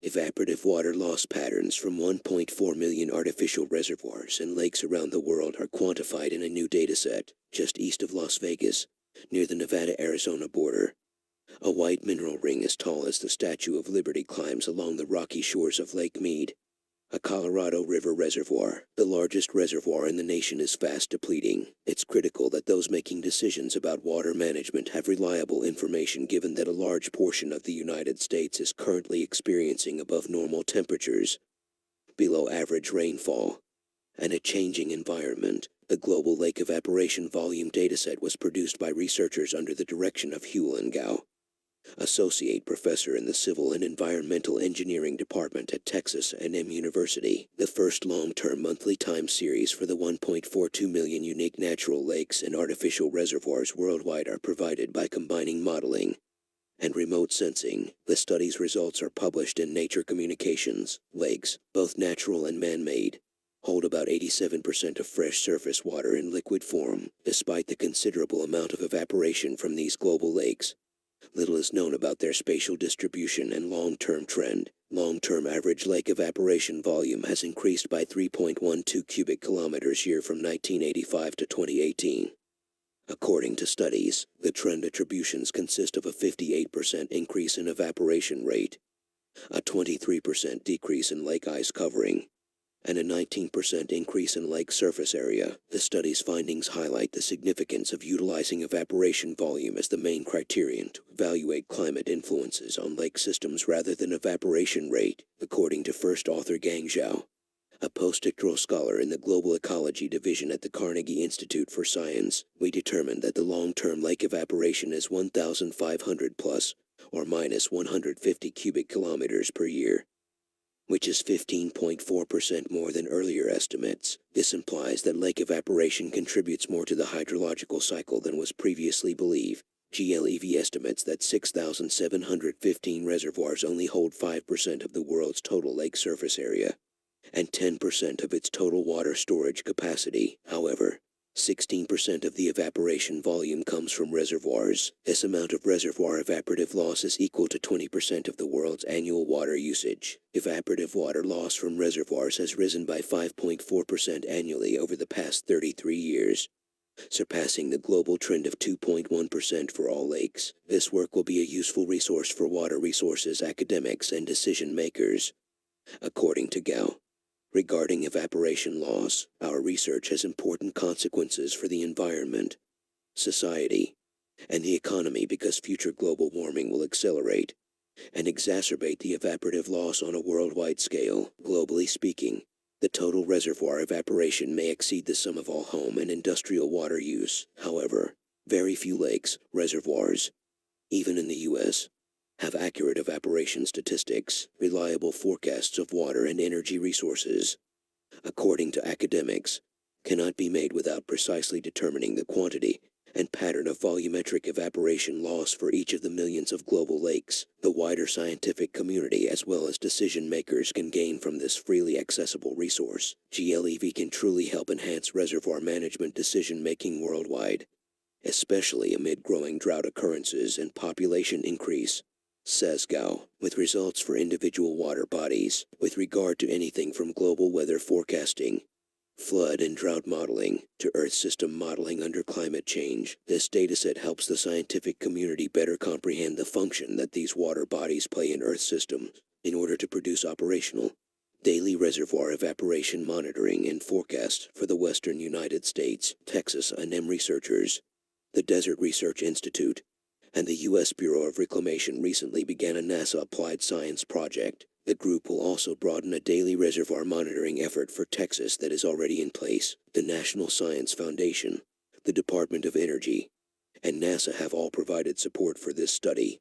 Evaporative water loss patterns from 1.4 million artificial reservoirs and lakes around the world are quantified in a new dataset just east of Las Vegas, near the Nevada-Arizona border. A white mineral ring as tall as the Statue of Liberty climbs along the rocky shores of Lake Mead. A Colorado River reservoir, the largest reservoir in the nation, is fast depleting. It's critical that those making decisions about water management have reliable information, given that a large portion of the United States is currently experiencing above normal temperatures, below average rainfall, and a changing environment. The Global Lake Evaporation Volume Dataset was produced by researchers under the direction of Huilin Gao, Associate Professor in the Civil and Environmental Engineering Department at Texas A&M University. The first long-term monthly time series for the 1.42 million unique natural lakes and artificial reservoirs worldwide are provided by combining modeling and remote sensing. The study's results are published in Nature Communications. Lakes, both natural and man-made, hold about 87% of fresh surface water in liquid form. Despite the considerable amount of evaporation from these global lakes, little is known about their spatial distribution and long-term trend. Long-term average lake evaporation volume has increased by 3.12 cubic kilometers year from 1985 to 2018. According to studies, the trend attributions consist of a 58% increase in evaporation rate, a 23% decrease in lake ice covering, and a 19% increase in lake surface area. The study's findings highlight the significance of utilizing evaporation volume as the main criterion to evaluate climate influences on lake systems rather than evaporation rate. According to first author Gang Zhao, a postdoctoral scholar in the Global Ecology Division at the Carnegie Institute for Science, we determined that the long-term lake evaporation is 1,500 plus or minus 150 cubic kilometers per year, which is 15.4% more than earlier estimates. This implies that lake evaporation contributes more to the hydrological cycle than was previously believed. GLEV estimates that 6,715 reservoirs only hold 5% of the world's total lake surface area and 10% of its total water storage capacity. However, 16% of the evaporation volume comes from reservoirs. This amount of reservoir evaporative loss is equal to 20% of the world's annual water usage. Evaporative water loss from reservoirs has risen by 5.4% annually over the past 33 years, surpassing the global trend of 2.1% for all lakes. This work will be a useful resource for water resources academics and decision makers. According to Gao, regarding evaporation loss, our research has important consequences for the environment, society, and the economy because future global warming will accelerate and exacerbate the evaporative loss on a worldwide scale. Globally speaking, the total reservoir evaporation may exceed the sum of all home and industrial water use. However, very few lakes, reservoirs, even in the U.S., have accurate evaporation statistics, reliable forecasts of water and energy resources, according to academics, cannot be made without precisely determining the quantity and pattern of volumetric evaporation loss for each of the millions of global lakes. The wider scientific community as well as decision makers can gain from this freely accessible resource. GLEV can truly help enhance reservoir management decision-making worldwide, especially amid growing drought occurrences and population increase, says Gao, with results for individual water bodies. With regard to anything from global weather forecasting, flood and drought modeling, to Earth system modeling under climate change, this dataset helps the scientific community better comprehend the function that these water bodies play in Earth systems in order to produce operational, daily reservoir evaporation monitoring and forecasts for the western United States. Texas A&M researchers, the Desert Research Institute, and the U.S. Bureau of Reclamation recently began a NASA Applied Science project. The group will also broaden a daily reservoir monitoring effort for Texas that is already in place. The National Science Foundation, the Department of Energy, and NASA have all provided support for this study.